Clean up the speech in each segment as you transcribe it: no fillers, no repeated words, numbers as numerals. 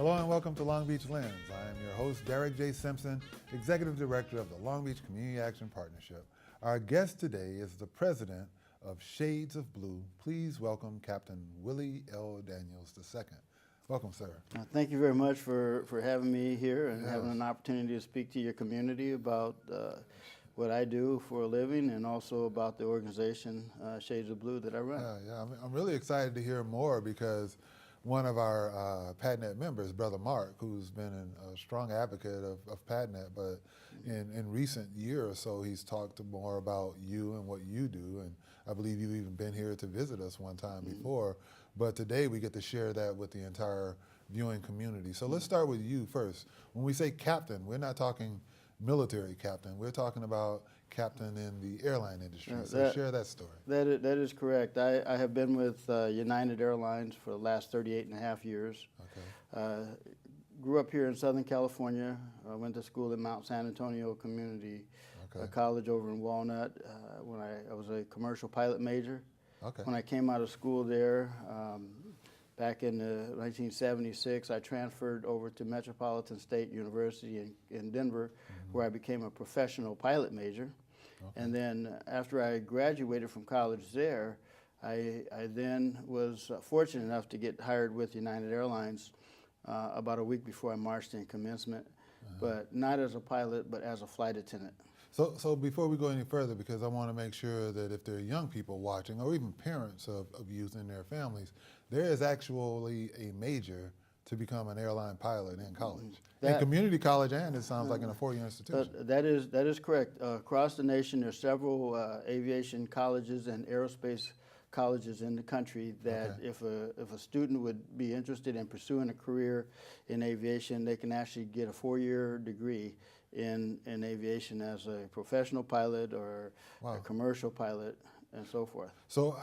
Hello and welcome to Long Beach Lens. I am your host, Derek J. Simpson, Executive Director of the Long Beach Community Action Partnership. Our guest today is the President of Shades of Blue. Please welcome Captain Willie L. Daniels II. Welcome, sir. Thank you very much for having me here and having an opportunity to speak to your community about what I do for a living and also about the organization Shades of Blue that I run. I'm really excited to hear more because one of our PADNet members, Brother Mark, who's been a strong advocate of PADNet, but in recent year or so, he's talked more about you and what you do, and I believe you've even been here to visit us one time before, but today we get to share that with the entire viewing community. So let's start with you first. When we say captain, we're not talking military captain, we're talking about captain in the airline industry. So share that story. That is correct. I have been with United Airlines for the last 38 and a half years. Okay. Grew up here in Southern California. Went to school at Mount San Antonio Community College over in Walnut when I was a commercial pilot major. Okay. When I came out of school there, back in 1976, I transferred over to Metropolitan State University in Denver, where I became a professional pilot major. Okay. And then after I graduated from college there, I then was fortunate enough to get hired with United Airlines about a week before I marched in commencement, but not as a pilot, but as a flight attendant. So before we go any further, because I want to make sure that if there are young people watching, or even parents of youth and their families, there is actually a major to become an airline pilot in college. In community college, and it sounds like in a four-year institution. That is correct. Across the nation, there are several aviation colleges and aerospace colleges in the country that if a student would be interested in pursuing a career in aviation, they can actually get a four-year degree in aviation as a professional pilot or a commercial pilot and so forth. So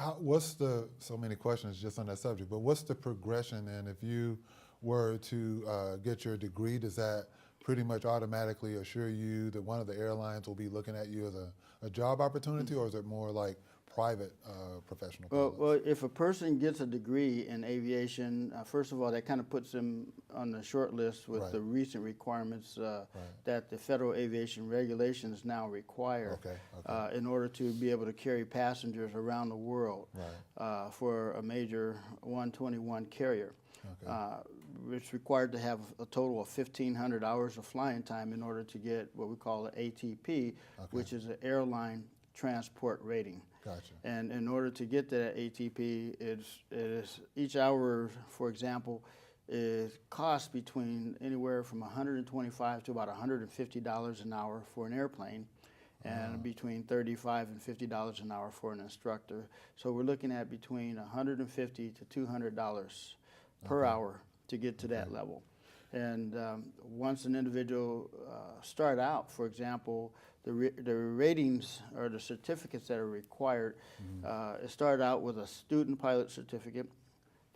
so many questions just on that subject, but what's the progression, and if you were to get your degree, does that pretty much automatically assure you that one of the airlines will be looking at you as a job opportunity, or is it more like private professional pilots? Well, if a person gets a degree in aviation, first of all, that kind of puts them on the short list with the recent requirements that the federal aviation regulations now require in order to be able to carry passengers around the world for a major 121 carrier. It's required to have a total of 1,500 hours of flying time in order to get what we call an ATP, which is an airline transport rating. Gotcha. And in order to get that ATP, it is each hour, for example, is cost between anywhere from $125 to about $150 an hour for an airplane, and between $35 and $50 an hour for an instructor. So we're looking at between $150 to $200 per hour to get to that level. And once an individual start out, for example, the ratings or the certificates that are required, it started out with a student pilot certificate,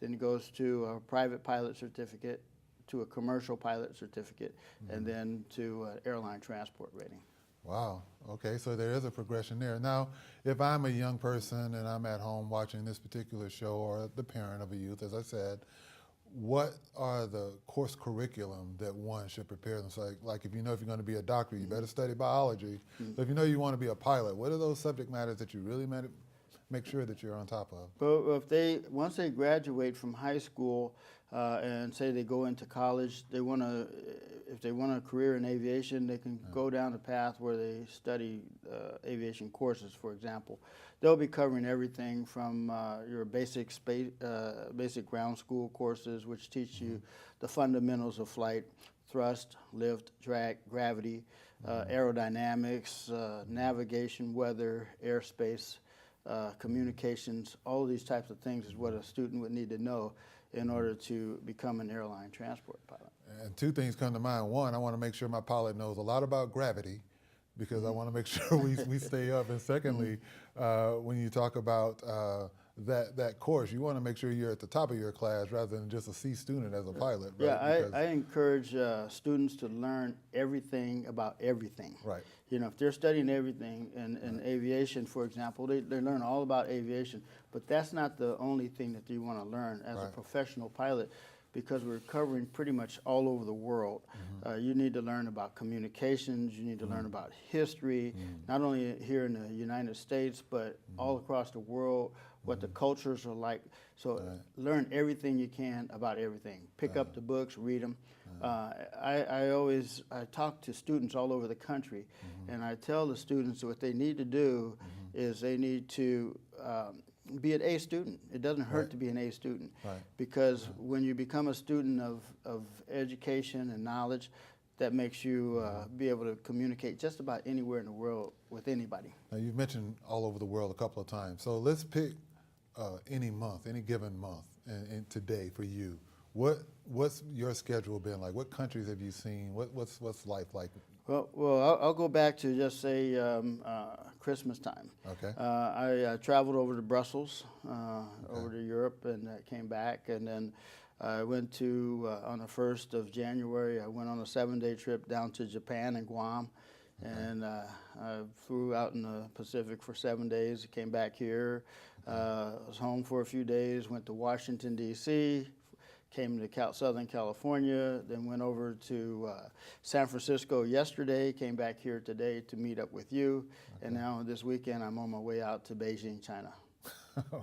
then it goes to a private pilot certificate, to a commercial pilot certificate, and then to an airline transport rating. Wow. Okay, so there is a progression there. Now, if I'm a young person and I'm at home watching this particular show, or the parent of a youth, as I said, what are the course curriculum that one should prepare themselves? Like if you know if you're going to be a doctor, you better study biology. So if you know you want to be a pilot, what are those subject matters that you really make sure that you're on top of? Well, once they graduate from high school and say they go into college, if they want a career in aviation, they can go down the path where they study aviation courses, for example. They'll be covering everything from your basic ground school courses, which teach you the fundamentals of flight: thrust, lift, drag, gravity, aerodynamics, navigation, weather, airspace, communications. All of these types of things is what a student would need to know in order to become an airline transport pilot. And two things come to mind. One, I want to make sure my pilot knows a lot about gravity, because I want to make sure we stay up. And secondly, when you talk about that course, you want to make sure you're at the top of your class rather than just a C student as a pilot. Right? Yeah, I encourage students to learn everything about everything. Right. You know, if they're studying everything in aviation, for example, they learn all about aviation, but that's not the only thing that you want to learn as a professional pilot, because we're covering pretty much all over the world. You need to learn about communications, you need to learn about history, not only here in the United States, but all across the world, what the cultures are like. So learn everything you can about everything. Pick up the books, read them. I talk to students all over the country, and I tell the students what they need to do is they need to be an A student. It doesn't hurt to be an A student, because when you become a student of education and knowledge, that makes you be able to communicate just about anywhere in the world with anybody. Now, you've mentioned all over the world a couple of times, so let's pick any month, any given month, and today for you. What's your schedule been like? What countries have you seen? What's life like? Well, I'll go back to just say Christmas time. Okay. I traveled over to Brussels, over to Europe, and came back, and then I went to on the 1st of January. I went on a 7-day trip down to Japan and Guam, and I flew out in the Pacific for 7 days. Came back here. Was home for a few days. Went to Washington D.C. Came to Southern California, then went over to San Francisco yesterday, came back here today to meet up with you, and now this weekend I'm on my way out to Beijing, China.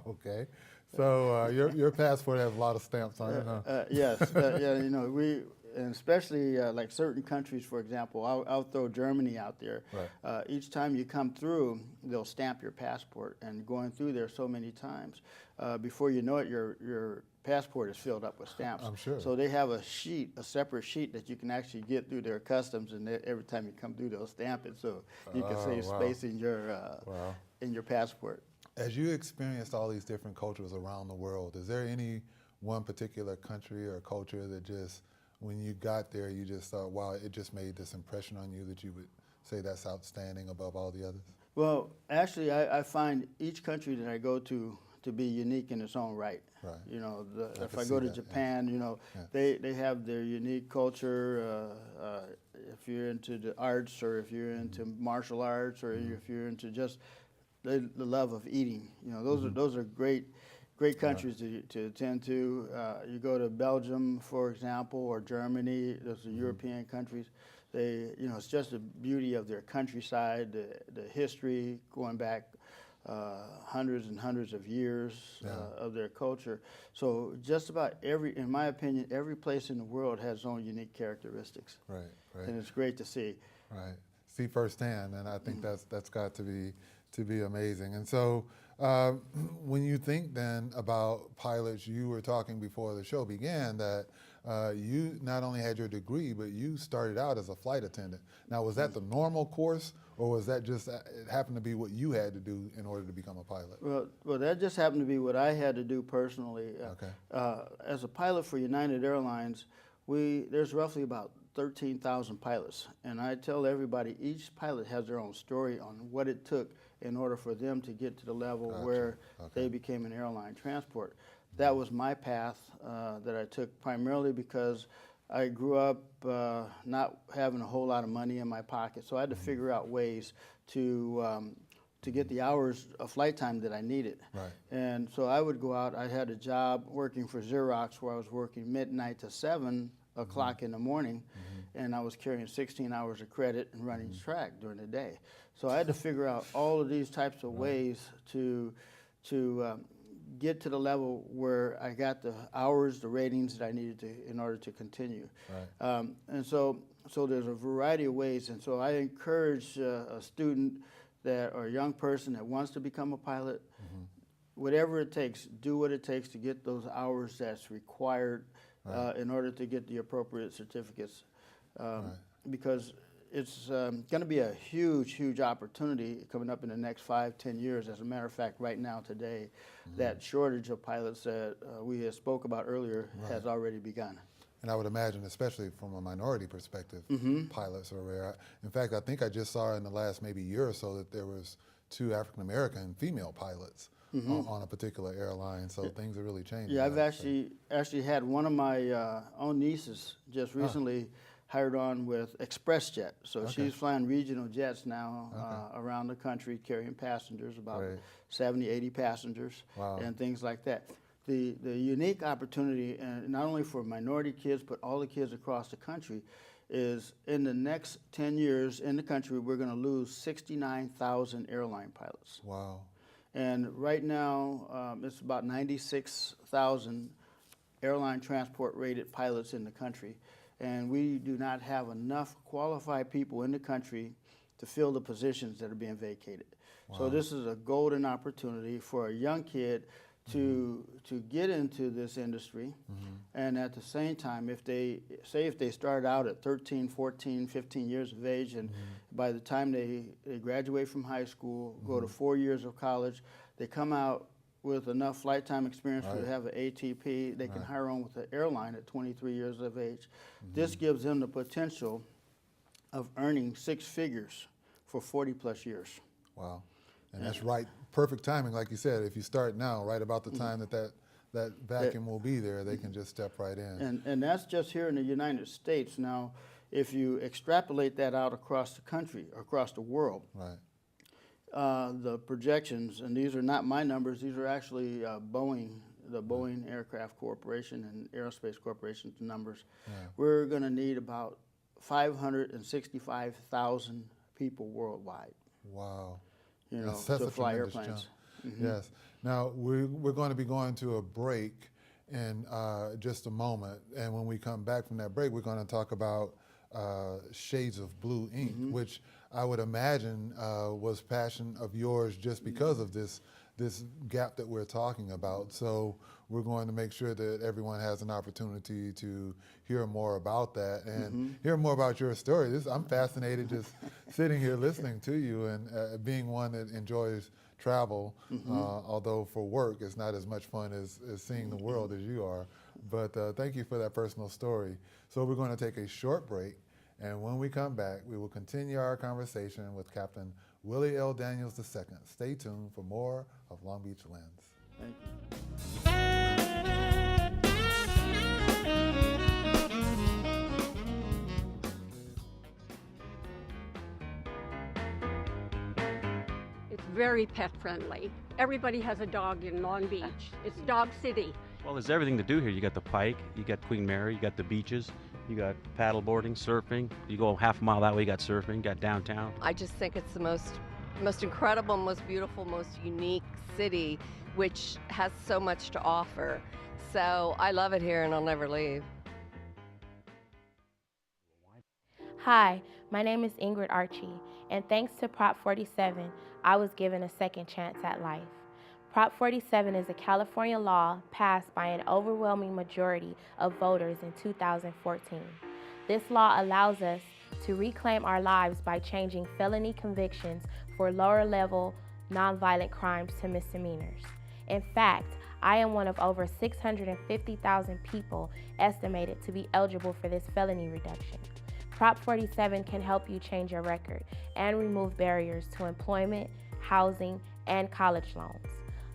Okay. So your passport has a lot of stamps on it, huh? Yes. Yeah, you know, and especially like certain countries, for example, I'll throw Germany out there. Right. Each time you come through, they'll stamp your passport, and going through there so many times, before you know it, your passport is filled up with stamps. I'm sure. So they have a separate sheet that you can actually get through their customs, and every time you come through, they'll stamp it so you can save space in your passport. As you experienced all these different cultures around the world, is there any one particular country or culture that just, when you got there, you just thought, wow, it just made this impression on you that you would say that's outstanding above all the others? Well, actually, I find each country that I go to be unique in its own right. Right. You know, if I go to Japan, you know, they have their unique culture. If you're into the arts, or if you're into martial arts, or if you're into just the love of eating, you know, those are great countries to attend to. You go to Belgium, for example, or Germany. Those are European countries. You know, it's just the beauty of their countryside, the history going back hundreds and hundreds of years of their culture. So just about in my opinion, every place in the world has its own unique characteristics. Right, right. And it's great to see. Right, see firsthand, and I think that's got to be amazing. And so when you think then about pilots, you were talking before the show began that you not only had your degree, but you started out as a flight attendant. Now, was that the normal course, or was that just, it happened to be what you had to do in order to become a pilot? Well, that just happened to be what I had to do personally. Okay. As a pilot for United Airlines, there's roughly about 13,000 pilots. And I tell everybody, each pilot has their own story on what it took in order for them to get to the level where they became an airline transport. That was my path that I took, primarily because I grew up not having a whole lot of money in my pocket, so I had to figure out ways to get the hours of flight time that I needed. Right. And so I would go out. I had a job working for Xerox where I was working midnight to 7 o'clock in the morning, and I was carrying 16 hours of credit and running track during the day. So I had to figure out all of these types of ways to get to the level where I got the hours, the ratings that I needed to in order to continue. Right. And so there's a variety of ways. And so I encourage a student or a young person that wants to become a pilot, whatever it takes, do what it takes to get those hours that's required in order to get the appropriate certificates. Because it's going to be a huge, huge opportunity coming up in the next 5-10 years. As a matter of fact, right now, today, that shortage of pilots that we had spoke about earlier has already begun. And I would imagine, especially from a minority perspective, pilots are rare. In fact, I think I just saw in the last maybe year or so that there was 2 African-American female pilots on a particular airline, so things are really changing. Yeah, I've actually had one of my own nieces just recently hired on with ExpressJet. So she's flying regional jets now around the country, carrying passengers, about 70, 80 passengers, and things like that. The unique opportunity, and not only for minority kids, but all the kids across the country, is in the next 10 years in the country, we're going to lose 69,000 airline pilots. Wow. And right now, it's about 96,000 airline transport rated pilots in the country. And we do not have enough qualified people in the country to fill the positions that are being vacated. Wow. So this is a golden opportunity for a young kid to get into this industry. And at the same time, if they start out at 13, 14, 15 years of age, and by the time they graduate from high school, go to 4 years of college, they come out with enough flight time experience to have an ATP, they can hire on with the airline at 23 years of age. This gives them the potential of earning 6 figures for 40 plus years. Wow. And that's right, perfect timing, like you said. If you start now, right about the time that vacuum will be there, they can just step right in. And that's just here in the United States. Now, if you extrapolate that out across the country, across the world, Right. The projections, and these are not my numbers, these are actually Boeing, the Boeing Aircraft Corporation and Aerospace Corporation's numbers. We're going to need about 565,000 people worldwide. Wow. You know, That's to a fly tremendous airplanes. jump. Yes. Now, we're going to be going to a break in just a moment. And when we come back from that break, we're going to talk about Shades of Blue Ink, which I would imagine was passion of yours just because of this gap that we're talking about. So we're going to make sure that everyone has an opportunity to hear more about that and hear more about your story. I'm fascinated just sitting here listening to you and being one that enjoys travel, although for work it's not as much fun as seeing the world as you are. But thank you for that personal story. So we're going to take a short break, and when we come back, we will continue our conversation with Captain Willie L. Daniels II. Stay tuned for more of Long Beach Lens. Thank you. It's very pet friendly. Everybody has a dog in Long Beach. It's Dog City. Well, there's everything to do here. You got the Pike, you got Queen Mary, you got the beaches, you got paddle boarding, surfing. You go half a mile that way, you got surfing, you got downtown. I just think it's the most incredible, most beautiful, most unique city, which has so much to offer. So I love it here and I'll never leave. Hi, my name is Ingrid Archie, and thanks to Prop 47, I was given a second chance at life. Prop 47 is a California law passed by an overwhelming majority of voters in 2014. This law allows us to reclaim our lives by changing felony convictions for lower-level nonviolent crimes to misdemeanors. In fact, I am one of over 650,000 people estimated to be eligible for this felony reduction. Prop 47 can help you change your record and remove barriers to employment, housing, and college loans.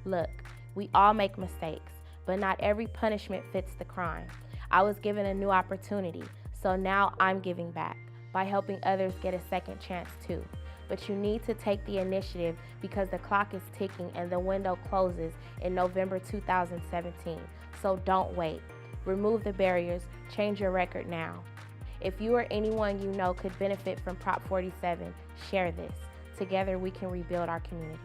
Look, we all make mistakes, but not every punishment fits the crime. I was given a new opportunity, so now I'm giving back by helping others get a second chance too. But you need to take the initiative because the clock is ticking and the window closes in November 2017. So don't wait. Remove the barriers, change your record now. If you or anyone you know could benefit from Prop 47, share this. Together we can rebuild our communities.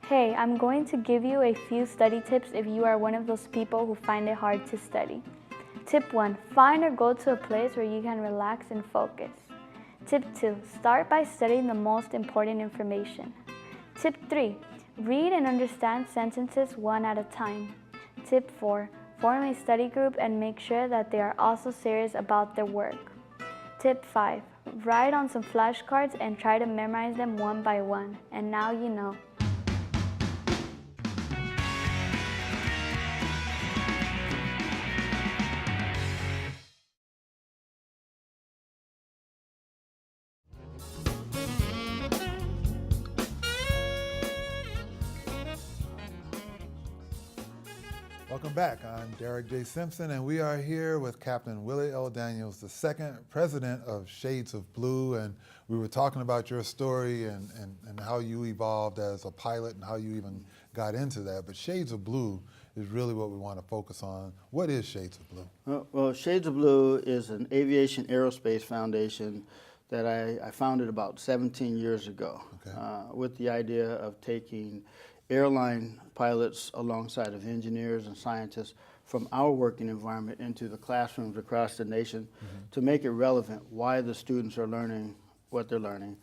Hey, I'm going to give you a few study tips if you are one of those people who find it hard to study. Tip 1, find or go to a place where you can relax and focus. Tip 2, start by studying the most important information. Tip 3, read and understand sentences one at a time. Tip 4, form a study group and make sure that they are also serious about their work. Tip 5, write on some flashcards and try to memorize them one by one. And now you know. Welcome back. I'm Derek J. Simpson, and we are here with Captain Willie L. Daniels, the second president of Shades of Blue, and we were talking about your story and how you evolved as a pilot and how you even got into that. But Shades of Blue is really what we want to focus on. What is Shades of Blue? Well, Shades of Blue is an aviation aerospace foundation that I founded about 17 years ago, Okay. With the idea of taking airline pilots alongside of engineers and scientists from our working environment into the classrooms across the nation to make it relevant why the students are learning what they're learning,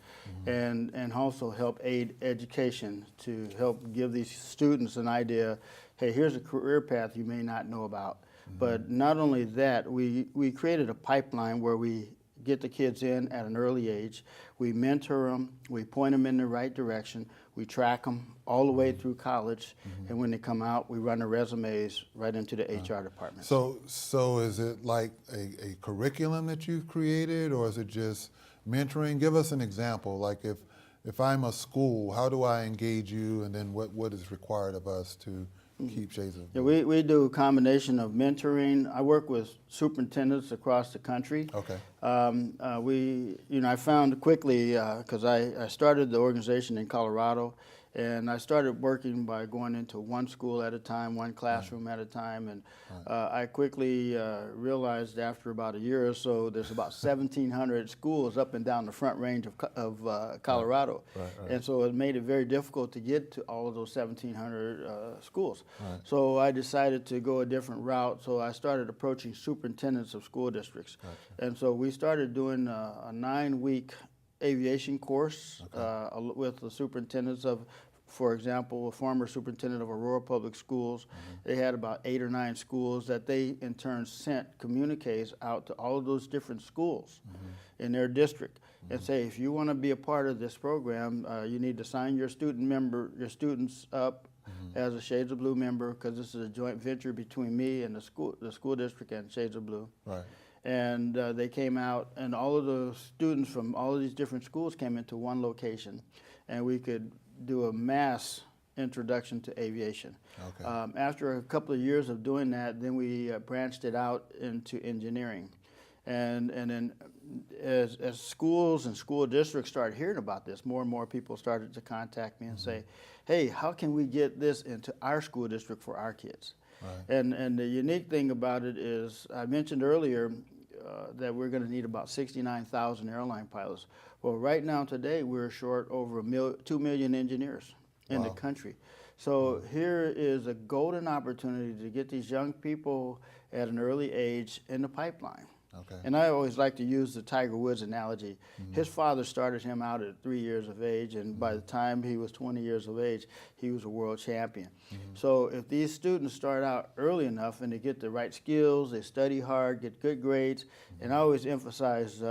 and also help aid education to help give these students an idea, hey, here's a career path you may not know about. But not only that, we created a pipeline where we get the kids in at an early age. We mentor them, we point them in the right direction, we track them all the way through college, and when they come out, we run their resumes right into the HR department. So is it like a curriculum that you've created, or is it just mentoring? Give us an example. Like if I'm a school, how do I engage you, and then what is required of us to keep Shades of Blue? Yeah, we do a combination of mentoring. I work with superintendents across the country. Okay. I found quickly, because I started the organization in Colorado, and I started working by going into one school at a time, one classroom at a time, and I quickly realized after about a year or so, there's about 1,700 schools up and down the Front Range of Colorado. Right. And so it made it very difficult to get to all of those 1,700 schools. Right. So I decided to go a different route, so I started approaching superintendents of school districts. Gotcha. And so we started doing a 9-week aviation course with the superintendents of, for example, a former superintendent of Aurora Public Schools. They had about 8 or 9 schools that they in turn sent communiques out to all of those different schools in their district and say, if you want to be a part of this program, you need to sign your students up as a Shades of Blue member, because this is a joint venture between me and the school district and Shades of Blue. Right. And they came out, and all of the students from all of these different schools came into one location, and we could do a mass introduction to aviation. Okay. After a couple of years of doing that, then we branched it out into engineering. And then as schools and school districts started hearing about this, more and more people started to contact me and say, hey, how can we get this into our school district for our kids? Right. And the unique thing about it is, I mentioned earlier that we're going to need about 69,000 airline pilots. Well, right now today, we're short over 2 million engineers in the country. So here is a golden opportunity to get these young people at an early age in the pipeline. Okay. And I always like to use the Tiger Woods analogy. His father started him out at 3 years of age, and by the time he was 20 years of age, he was a world champion. So if these students start out early enough and they get the right skills, they study hard, get good grades, and I always emphasize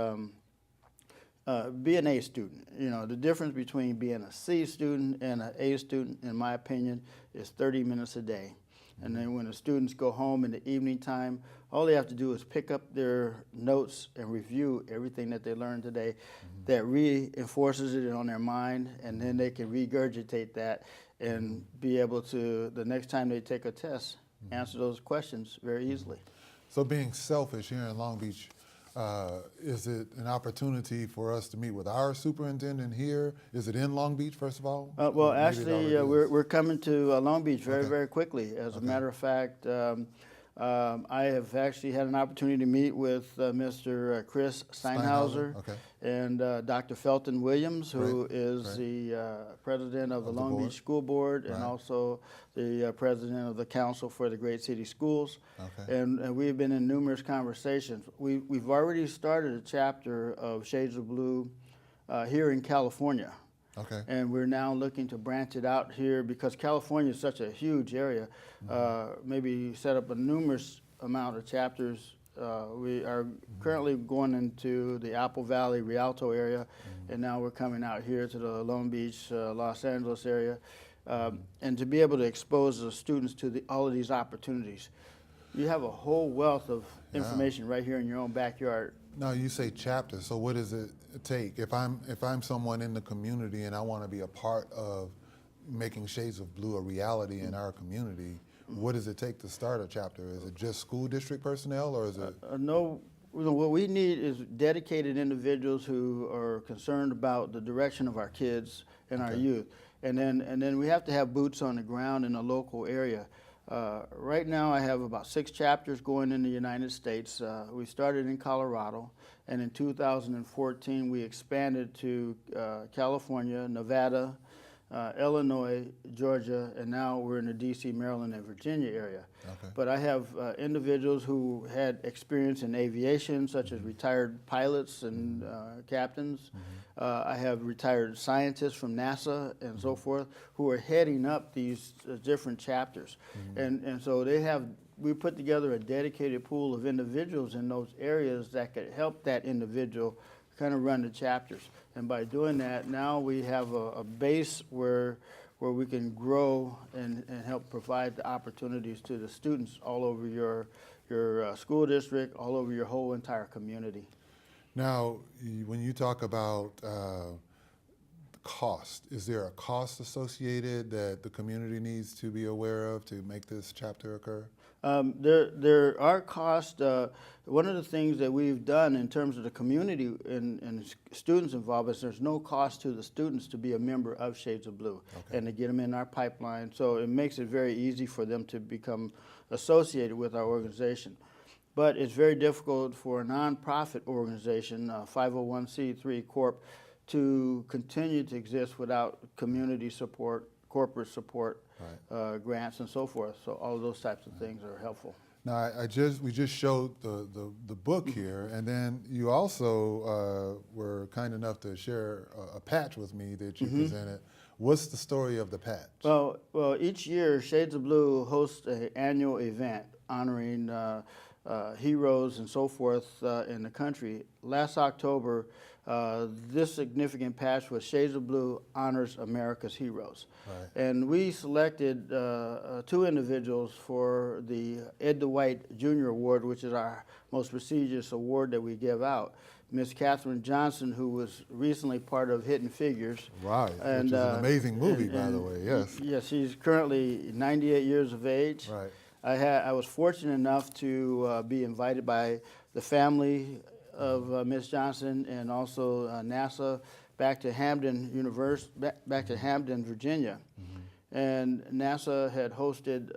be an A student. You know, the difference between being a C student and an A student, in my opinion, is 30 minutes a day. And then when the students go home in the evening time, all they have to do is pick up their notes and review everything that they learned today. That reinforces it on their mind, and then they can regurgitate that and be able to, the next time they take a test, answer those questions very easily. So being selfish here in Long Beach, is it an opportunity for us to meet with our superintendent here? Is it in Long Beach, first of all? Well, Maybe it actually, already is. we're coming to Long Beach very, Okay. very quickly. As a matter of fact, I have actually had an opportunity to meet with Mr. Chris Steinhauser Okay. and Dr. Felton Williams, who Great, is great. the president of the the Long board. Beach School Board and Right. also the president of the Council for the Great City Schools. Okay. And we've been in numerous conversations. We've already started a chapter of Shades of Blue here in California. Okay. And we're now looking to branch it out here because California is such a huge area. Maybe set up a numerous amount of chapters. We are currently going into the Apple Valley, Rialto area, and now we're coming out here to the Long Beach, Los Angeles area, and to be able to expose the students to all of these opportunities. You have a whole wealth of information right here in your own backyard. Now you say chapters, so what does it take? If I'm someone in the community and I want to be a part of making Shades of Blue a reality in our community, What does it take to start a chapter? Is it just school district personnel, or is it? No, what we need is dedicated individuals who are concerned about the direction of our kids and our youth. And then we have to have boots on the ground in a local area. Right now I have about 6 chapters going in the United States. We started in Colorado, and in 2014 we expanded to California, Nevada, Illinois, Georgia, and now we're in the D.C., Maryland, and Virginia area. Okay. But I have individuals who had experience in aviation, such as retired pilots and captains. I have retired scientists from NASA and so forth who are heading up these different chapters. And so we put together a dedicated pool of individuals in those areas that could help that individual kind of run the chapters. And by doing that, now we have a base where we can grow and help provide the opportunities to the students all over your school district, all over your whole entire community. Now, when you talk about cost, is there a cost associated that the community needs to be aware of to make this chapter occur? There are costs. One of the things that we've done in terms of the community and students involved is there's no cost to the students to be a member of Shades of Blue and to get them in our pipeline. So it makes it very easy for them to become associated with our organization. But it's very difficult for a nonprofit organization, 501c3 Corp, to continue to exist without community support, corporate support, grants, and so forth. So all of those types of things are helpful. Now, we just showed the book here, and then you also were kind enough to share a patch with me that you presented. What's the story of the patch? Well, each year Shades of Blue hosts an annual event honoring heroes and so forth in the country. Last October, this significant patch was Shades of Blue Honors America's Heroes. And we selected 2 individuals for the Ed DeWhite Jr. Award, which is our most prestigious award that we give out. Miss Katherine Johnson, who was recently part of Hidden Figures. Right, and, which is an amazing movie, by the way, yes. Yes, she's currently 98 years of age. Right. I was fortunate enough to be invited by the family of Miss Johnson and also NASA back to Hamden back to Hamden, Virginia. And NASA had hosted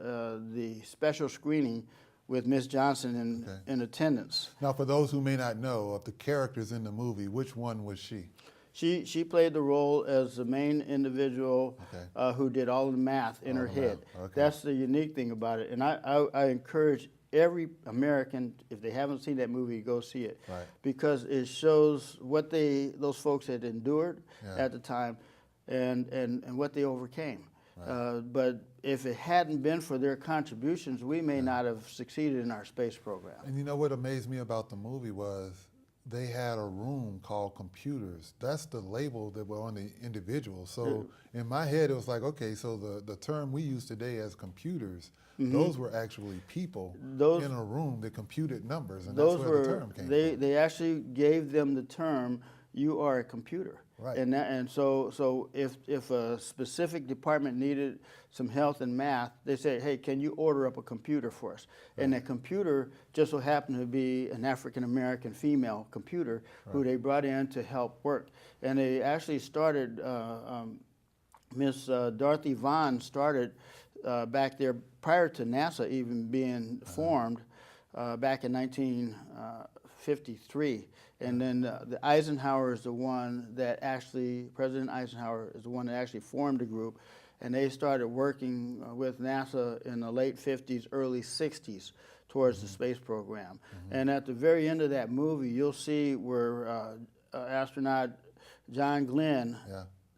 the special screening with Miss Johnson in attendance. Now, for those who may not know, of the characters in the movie, which one was she? She played the role as the main individual who did all the math in her head. That's the unique thing about it. And I encourage every American, if they haven't seen that movie, go see it. Because it shows what those folks had endured at the time and what they overcame. But if it hadn't been for their contributions, we may not have succeeded in our space program. And you know what amazed me about the movie was they had a room called computers. That's the label that were on the individual. So in my head, it was like, okay, so the term we use today as computers, those were actually people in a room that computed numbers, and that's where the term came from. They actually gave them the term, you are a computer. Right. And so if a specific department needed some health and math, they said, hey, can you order up a computer for us? And that computer just so happened to be an African-American female computer who they brought in to help work. And they actually started, Miss Dorothy Vaughn started back there prior to NASA even being formed back in 1953. And then the Eisenhower is the one that President Eisenhower is the one that actually formed the group. And they started working with NASA in the late 50s, early 60s towards the space program. And at the very end of that movie, you'll see where astronaut John Glenn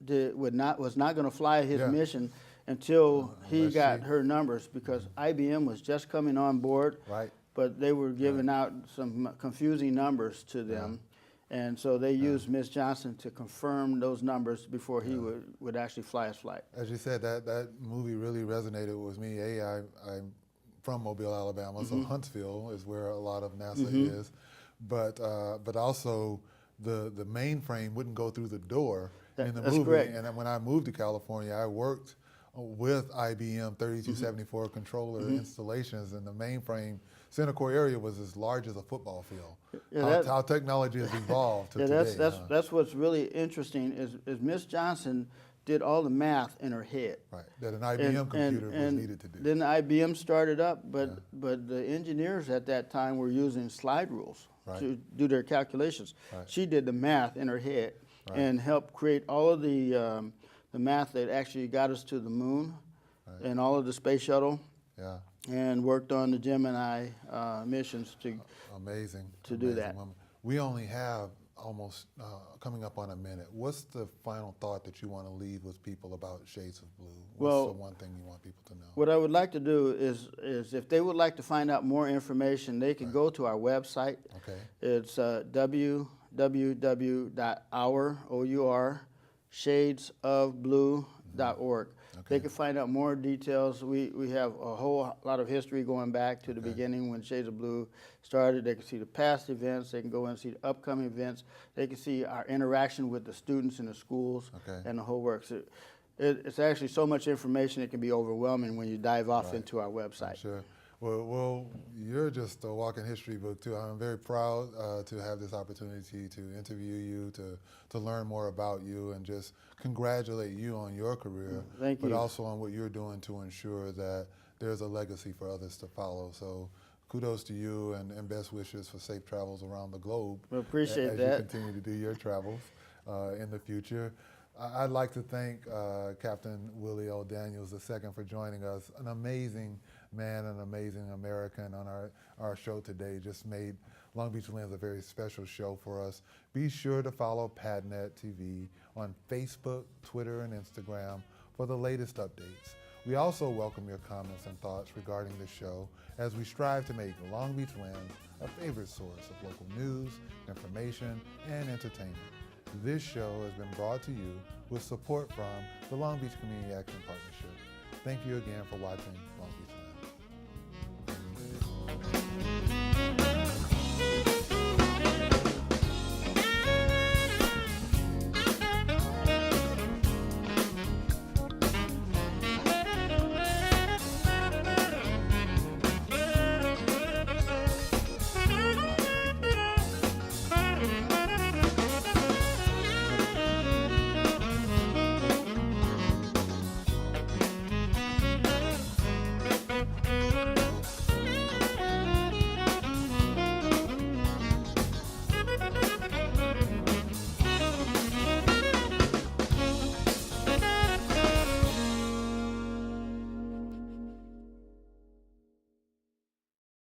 was not going to fly his mission until he got her numbers, because IBM was just coming on board. But they were giving out some confusing numbers to them. And so they used Miss Johnson to confirm those numbers before he would actually fly his flight. As you said, that movie really resonated with me. I'm from Mobile, Alabama, so Huntsville is where a lot of NASA is. But also the mainframe wouldn't go through the door in the movie. Correct. And when I moved to California, I worked with IBM 3274 controller installations, and the mainframe center core area was as large as a football field. Yeah, how technology has evolved to yeah, today. that's what's really interesting is Miss Johnson did all the math in her head. Right, that an IBM computer was needed to do. Then IBM started up, but the engineers at that time were using slide rules to do their calculations. Right. She did the math in her head and helped create all of the math that actually got us to the moon and all of the space shuttle. Yeah. And worked on the Gemini missions to do that. Woman. We only have almost coming up on a minute. What's the final thought that you want to leave with people about Shades of Blue? What's the one thing you want people to know? What I would like to do is if they would like to find out more information, they can go to our website. Okay. It's www.shadesofblue.org. Okay. They can find out more details. We have a whole lot of history going back to the beginning when Shades of Blue started. They can see the past events. They can go and see the upcoming events. They can see our interaction with the students in the schools and the whole works. It's actually so much information it can be overwhelming when you dive off into our website. I'm sure. Well, you're just a walking history book too. I'm very proud to have this opportunity to interview you, to learn more about you, and just congratulate you on your career. Thank you. But also on what you're doing to ensure that there's a legacy for others to follow. So kudos to you, and best wishes for safe travels around the globe. We appreciate as that. you continue to do your travels in the future. I'd like to thank Captain Willie O. Daniels II for joining us. An amazing man, an amazing American on our show today. Just made Long Beach Lens a very special show for us. Be sure to follow PadNet TV on Facebook, Twitter, and Instagram for the latest updates. We also welcome your comments and thoughts regarding the show as we strive to make Long Beach Lens a favorite source of local news, information, and entertainment. This show has been brought to you with support from the Long Beach Community Action Partnership. Thank you again for watching Long Beach Lens.